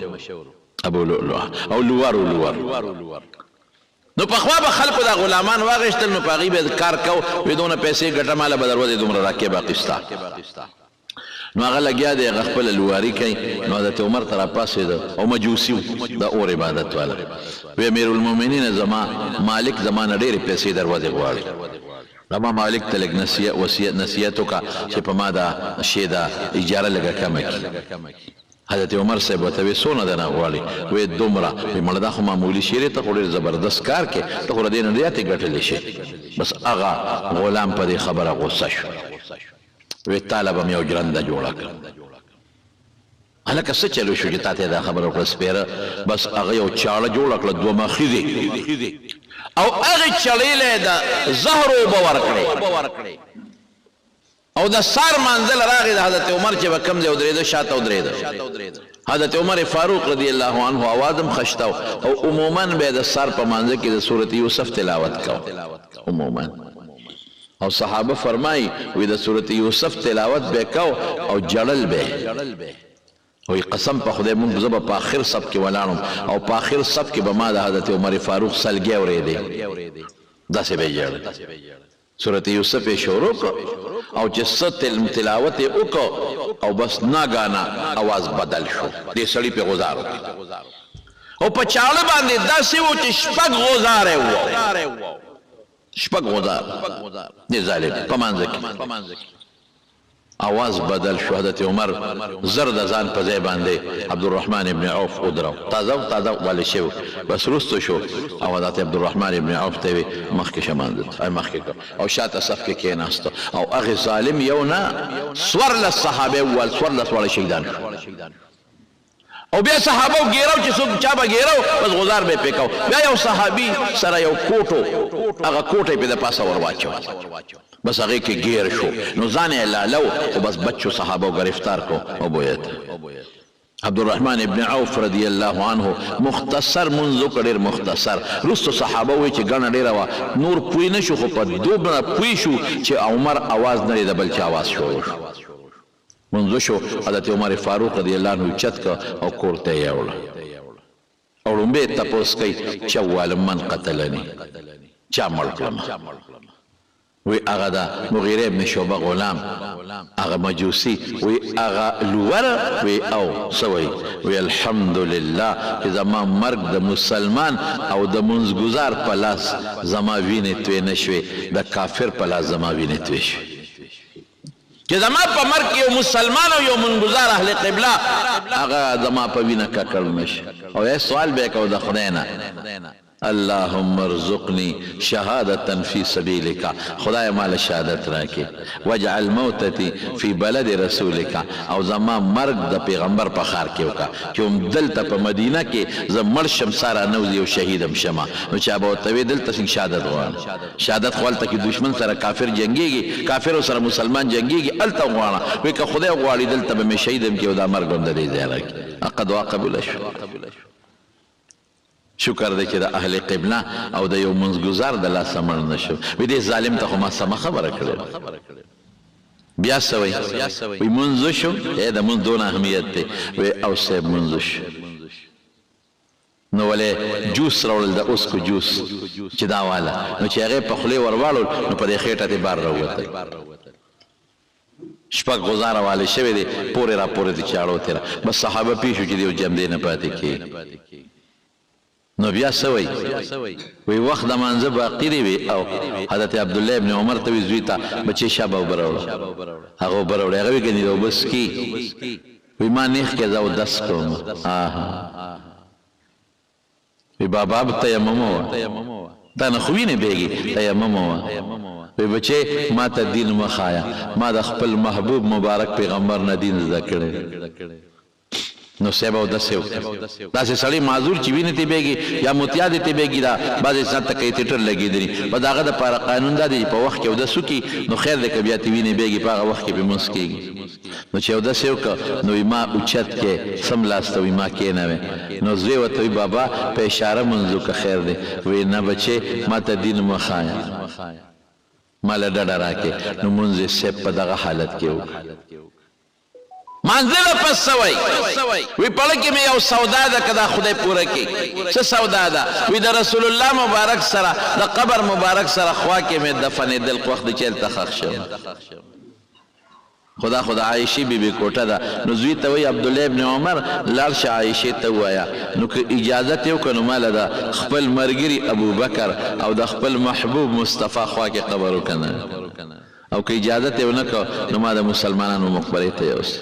ابو لؤلؤه او لور نو پخوا به خلکو دا غلامان واغېستل نو په هغې به کار کو وی دونه پیسې ګټه ماله به دروازې دومره راکې باقي ستا نو هغه لګیا دی هغه خپله لواري کوي نو حضرت عمر ته راپاڅېده او مجوسي و د اور عبادت والا وی امیر المؤمنین زما مالک زما نه ډېرې پیسې دروازې غواړي زما مالک ته لږ نصیحت وکړه چې په ما دا شی دا اجاره لږه کمه کړي حضرت عمر صاحب ورته وی څونه دنه غواړي وی دومره وی مړه دا خو معمولي شی دی ته خو ډېر زبردست کار کې ته خو له دې نه زیاتې ګټلی شي بس هغه غلام په دې خبره غصه شو وی تاله به مې یو جرنده جوړه کړه هلکه څه چلو شو چې تا ته دا خبره وکړه سپېره بس هغه یو چاړه جوړه کړه دوه مخیزې او هغې چړې له یې د زهر اوبه ورکړې او د سار منزل راغی د حضرت عمر چې به کم ځای ودرېده شاته ودرېده حضرت عمر فاروق رضی الله عنه آواز هم خشته او عموما به یې د سار په مانځه کې د صورت یوسف تلاوت کو عموما او صحابه فرمایي وی د صورت یوسف تلاوت به کو او جړل به وی قسم په خدای مونږ زه به په آخر صف کې ولاړم او په آخر صف کې به ما د حضرت عمر فاروق سلګۍ اورېدې داسې به یې ژړل صورت یوسف یې شروع کړ او چې څه تلاوت یې وکړ او بس ناګانه اواز بدل شو دې سړي پې غزار وکړي او په چاړه باندې داسې و چې شپږ غزار یې وو شپږ غزار دې ظالم په منځ کې اواز بدل شو حضرت عمر زر د ځان په ځای باندې عبدالرحمن ابن عوف ودرو تازه والی شو بس رستو شو او حضرت عبدالرحمن ابن عوف ته وی مخکې شه مانځه او شاته صف کې کېناسته او هغې ظالم یو نه څوارلس صحابه وویل څوارلس واړه شهیدان شو او بیا صحابه ګیرو چې څوک چا به ګیرو بس غزار به یې پې کو بیا یو صحابي سره یو کوټو هغه کوټه یې پې د پاسه ور واچو بس هغې کې گیر شو نو ځان یې لالو خو بس بچو صحابو گرفتار کو او بویت عبدالرحمن ابن عوف رضی الله عنه مختصر منځ وکړ ډېر مختصر رستو صحابه وایي چې ګڼه ډېره وه نور پوی نه شو خو په دومره پوی شو چې عمر اواز نه دی د بل چا اواز شروع شو منځ شو حضرت عمر فاروق رضی الله عنه اوچت کړه او کور ته یې یوړه او لومبې یې تپوس کوي چې وویل من قتلني چا مړ کړم وی هغه د مغیره ابن شعبه غلام هغه مجوسی وی هغه لور وی او سوی وی الحمدلله چې زما مرګ د مسلمان او د منځګزار په لاس زما وینې توی نه شوې د کافر په لاس زما وینې توی شوې چې زما په مرګ کې یو مسلمان او یو منځګزار اهل قبله هغه زما په وینه ککړ نه شي او یې سوال به یې کو د خدای نه اللهم ارزقني شهادة في سبيلك خدای مال شهادت راکې واجعل موتتي في بلد رسولك او زما مرګ د پیغمبر په ښار کې وکړه چې هم دلته په مدینه کې زه مړ شم ساره نوځي او شهیدم شمه نو چا به ورته وی دلته څنګه شهادت غواړه شهادت خو هلته کې دشمن سره کافر جنګېږي کافرو سره مسلمان جنګېږي هلته غواړه وی که خدای غواړي دلته به مې شهیدم کې او دا مرګ هم د دې ځای راکړي قد واقبله شو شکر دی چې د اهل قبله او د یو منځګزار د لاسه مړ نه شو وی دې ظالم ته خو ما سمه خبره کړې بیا څه وی منځ شو د منځ دونه اهمیت دی وی او صاحب منځ شو نو ولې جوس راوړل د اوسکو جوس چې دا واله نو چې هغې په خولې ور واړول نو په دې خېټه دې بار راووتی شپږ غزاره والی شوی دی پورې را پورې د چاړو تېره بس صحابه پېښ شو چې د یو جمدې نه پاتې کېږي نو بیا څه وایي وایي وخت د مانځه باقي دی وي او حضرت عبدالله ابن عمر ته وایي زوی ته بچې شابه اوبه راوړه هغه اوبه راوړې هغه وایي ګنې د اوبه څکي وایي ما نیخ کې زه اودس کوم وایي بابا به تیمم ووه دا نه خو وینې بیګي تیمم ووه وایي بچې ما ته دین مه ښایه ما د خپل محبوب مبارک پیغمبر نه دین زده کړی نو صاحب اودس یې وکړه داسې سړی معذور چې وینې ته بیګي یا متیا دې ته بیګي دا بعضې ځان ته کیتیټر لګېدلي په د هغه دپاره قانون دا دی چې په وخت کې اودس وکړي نو خیر دی که بیا ته وینې بیګي په هغه وخت کې به لمونځ کېږي نو چې اودس یې وکړه نو وایي ما اوچت کې سم لاس ته وایي ما کېنوې نو زوی ورته وایي بابا په اشاره لمونځ وکړه خیر دی وایي نه بچې ما ته دین مه ښایه ما له ډډه راکې نو لمونځ یې صاحب په دغه حالت کې وکړه منزله پس سوی وی پړه کې مې یو سودا ده که دا خدای پوره کړي څه سودا ده وی د رسول الله مبارک سره د قبر مبارک سره خوا کې مې دفنېدل وخت د چېرته ښخ شم خدا عایشې بیبي کوټه ده نو زوی ته وایي عبدالله ابن عمر لاړ شه عایشې ته ووایه نو که اجازت یې وکړه نو ماله د خپل ملګري ابوبکر او د خپل محبوب مصطفی خوا کې قبر وکنه او که اجازت یې ونه کړه نو ما د مسلمانانو مقبرې ته یوسه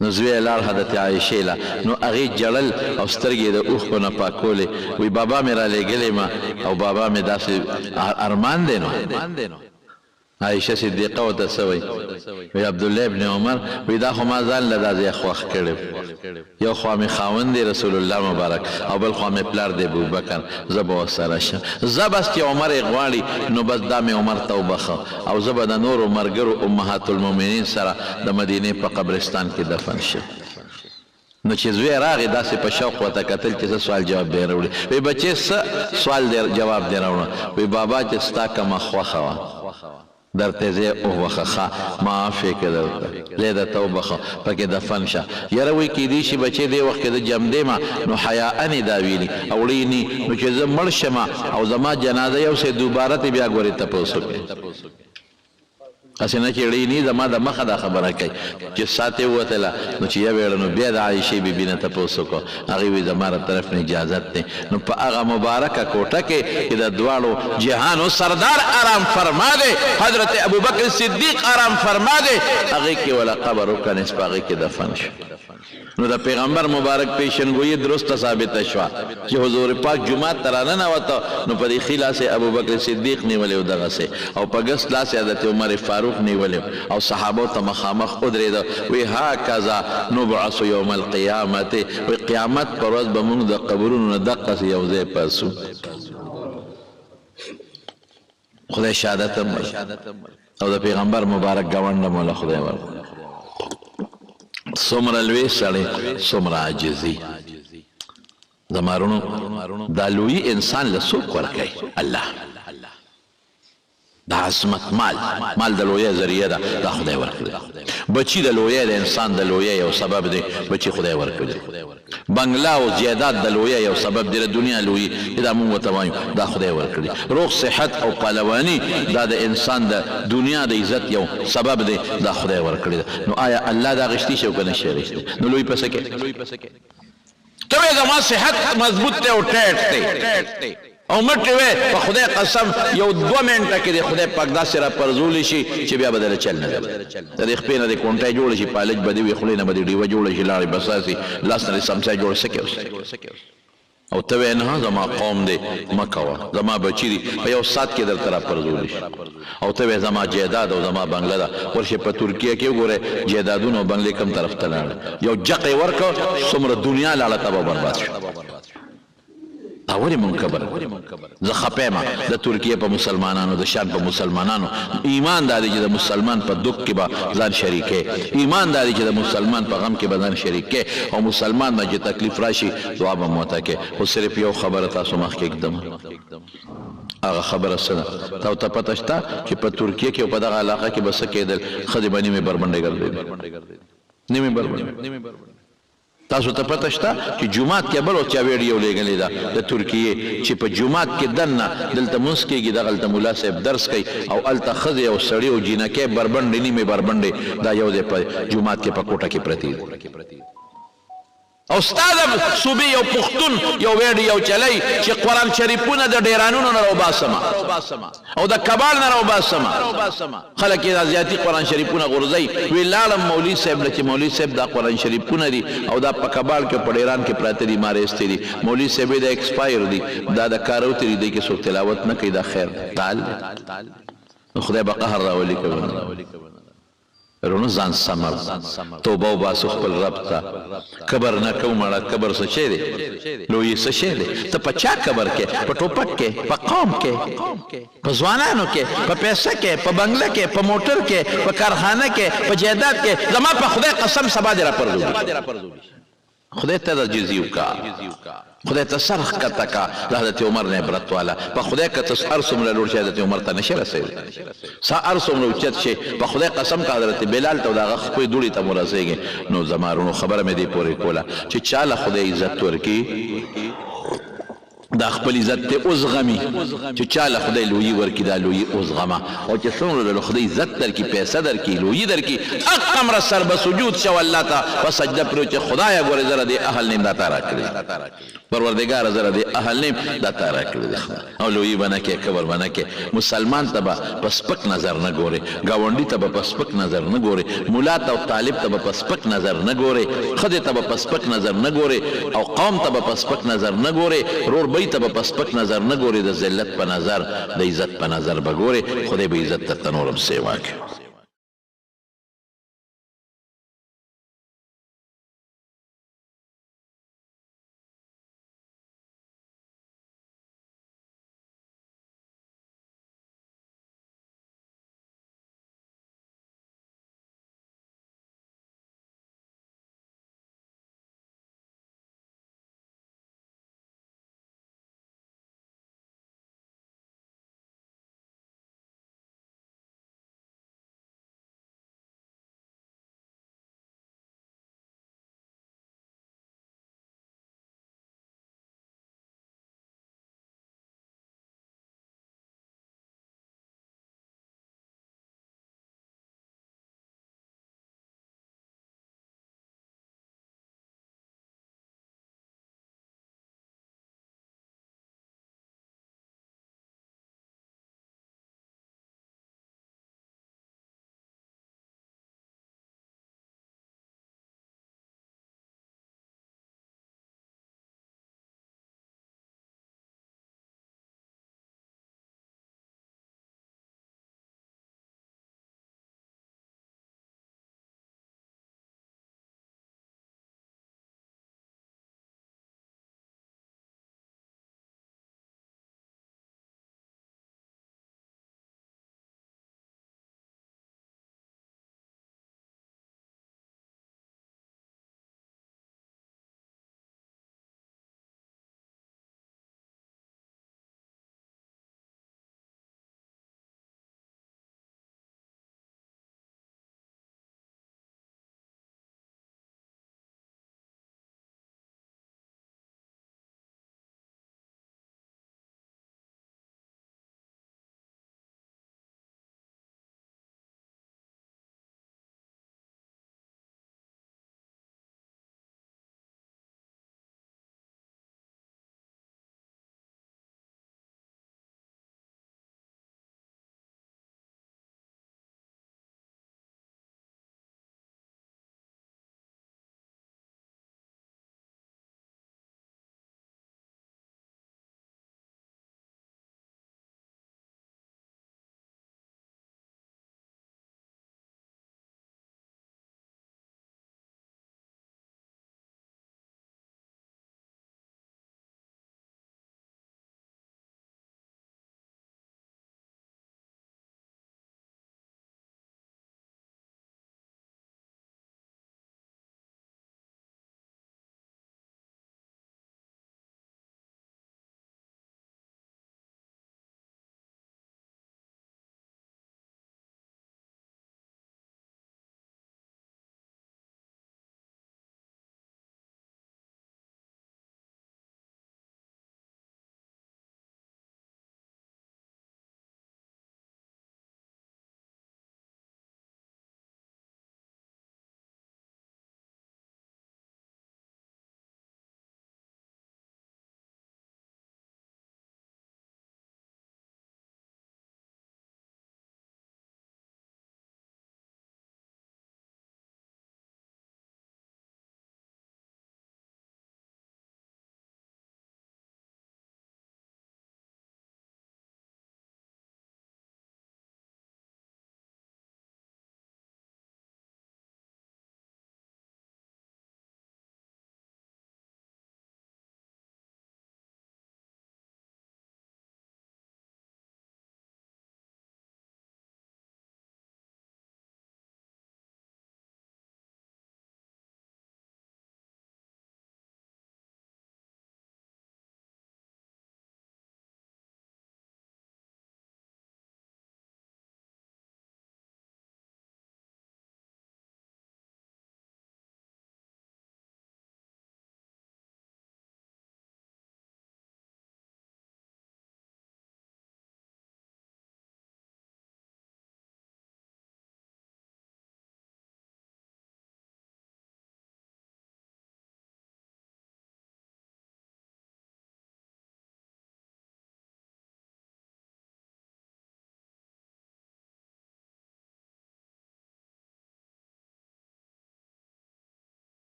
نو زوی یې لاړ حضرت عایشې له نو هغې ژړل او سترګې د اوښکو نه پاکولې وایي بابا مې رالیږلی ما او بابا مې داسې ارمان دی نو عایشه صدیقه ورته څه وایي وایي عبدالله ابن عمر وایي دا خو ما ځان له دا ځای خوښ کړی یو خوا مې خاوند دی رسول الله مبارک او بل خوا مې پلار دی ابوبکر زه به ورسره شم زه بس چې عمر یې غواړي نو بس دا مې عمر ته وبخه او زه به د نورو ملګرو امهات المؤمنین سره د مدینې په قبرستان کې دفن شم نو چې زوی راغی داسې په شوق ورته کتل چې څه سوال جواب دی راوړي وایي بچې څه سوال جواب دی راوړه وایي بابا چې ستا کومه خوښه وه درته زه اوبخه معاف یې که درته لی درته وبخه پکې دفن شه یاره وایي کیدای شي بچې دې وخت کې زه جمدې ما نو حیاءنې دا ویلي او وړیني نو چې زه مړ شم او زما جنازه یو څه دوباره ته بیا ګورې تپوس وکړې هسې نه چې ړیني زما د مخه دا خبره کوي چې ساعت یې ووتله نو چې یوې نو بیا د عایشې بیبي نه تپوس وکړو هغې وایي زما له طرف نه اجازت دی نو په هغه مبارکه کوټه کې چې د دواړو جهانو سردار آرام فرما دی حضرت ابوبکر صدیق آرام فرما دی هغې کې وله قبر وکنس په هغې کې دفن شو نو د پیغمبر مبارک پیشنګویي درسته ثابته شوه چې حضور پاک جومات ته راننوته نو په دې ښي لاس یې ابوبکر صدیق نیولی و دغسې او په ګس لاس یې حضرت عمر فاروق نیولی او صحابو ته مخامخ ودرېده وایي هاکذا نبعث یوم القیامت وایي قیامت پر ورځ به موږ د قبرونو نه دقسې یو ځای پاسو خدای شهادت هم او د پیغمبر مبارک ګاونډ هم وله خدای ورکړه څومره لوی سړی څومره عاجزي زمارونو دا لوی انسان له څوک ورکوي الله دا عظمت مال د لویۍ ذریعه ده دا خدای ورکړي بچي د لویۍ د انسان د لویۍ یو سبب دی بچي خدای ورکړي بنگلا او جیداد د لویۍ یو سبب دی د دنیا لویي دا موږ ورته وایو دا خدای ورکړي روغ صحت او پهلواني دا د انسان د دنیا د عزت یو سبب دی دا خدای ورکړي نو آیا الله دا غشتي شي او که نه شي غشتي نو لوی پسې کې ته وایې زما صحت مضبوط دی او ټیټ دی او مټې وې په خدای قسم یو 2 منټه کې د خدای پاک داسې را پرزولی شي چې بیا به دله چل نه دی د دې خپې نه د کونټۍ جوړه شي پالج به دې وي خولې نه به د ډیوه جوړه شي لاړې بساسي لاس نه د سمڅۍ جوړ سکې او ته وایې نه زما قوم دی مه کوه زما بچي دي په یو ساعت کې درته را پرزولی شي او ته وایې زما جیداد او زما بنګله ده ورشي په ترکیه کې وګورئ جیدادونه او بنګلې کوم طرف ته لاړه یو جق یې ورکړه څومره دنیا لاړه تبه برباد شو دا ولې مونږ کبر زه خپه یم د ترکیې په مسلمانانو د شام په مسلمانانو ایمان دا دی چې د مسلمان په دک کې به ځان شریکې ایمان دا دی چې د مسلمان په غم کې به ځان شریکې او مسلمان نه چې تکلیف راشي دعا به مو ته کې خو صرف یو خبره تاسو مخکې ږدم هغه خبره څه ده ته پته شته چې په ترکیې کې او په دغه علاقه کې به څه کېدل ښځې به نیمې بربنډې ګرځېدې نیمې بربنډې تاسو ته پته شته چې جومات کې بل چا ویډیو لېږلې ده د ترکیې چې په جومات کې دننه دلته مونځ کېږي دغلته ملا صاحب درس کوي او هلته ښځې او سړي او جینکۍ بربنډې نیمې بربنډې دا یو ځای په جومات کې په کوټه کې پرتې دي او استاد صوبې یو پښتون یو ویډیو چلی چې قرآن شریفونه د ډیرانونو نه راوباسمه او د کباړ نه راوباسمه خلک یې زیاتي قرآن شریفونه غورځوي وی لاړم مولوي صاحب له چې مولوي صاحب دا قرآن شریفونه دي او دا په کباړ کې په ډیران کې پراته دي ما رایستې دي مولوي صاحب دا ایکسپایر دي دا د کاروتري دی کې څوک تلاوت نه کوي دا خیر تعال خدای به قهر راولي کوي رونو ځان سمر توبه وباسو خپل رب ته کبر نه کو مړه کبر څه شی دی لوی څه شی دی ته په چا کبر کې په ټوپک کې په قوم کې په ځوانانو کې په پیسه کې په بنگله کې په موټر کې په کارخانه کې په جایداد کې زما په خدای قسم سبا دې راپرځوي خدای ته د جزیو کا خدای ته سرخ کته کا د حضرت عمر نه عبرت والا په خدای که ته هر څومره لوړ شي حضرت عمر ته نشي رسېدلی هر څومره اوچت شي په خدای قسم که حضرت بلال ته د هغه خپې دوړې ته مو رسېږي نو زما رونو خبره مې دې پورې کوله چې چاله خدای عزت ورکړي دا خپل عزت ته اوزغمي چې چاله خدای لوی ورکی دا لوی اوزغما او چې څومره له خدای عزت درکې پیسې درکې لوی درکې اقمر سر به سجود شو الله ته په سجده پرو چې خدای ګوره زره دې اهل نیم دا تا راکړي پروردگار زره دې اهل نیم دا تا راکړي او لوی بنه کې کبر بنه کې مسلمان ته به په سپک نظر نه ګوري گاونډي ته به په سپک نظر نه ګوري مولا ته او طالب ته به په سپک نظر نه ګوري خدای ته به په سپک نظر نه ګوري او قوم ته به په سپک نظر نه ګوري رور بی ته به په سپک نظر نه ګوري د ذلت په نظر د عزت په نظر به ګوري خدای به عزت ته نورم سیوا کوي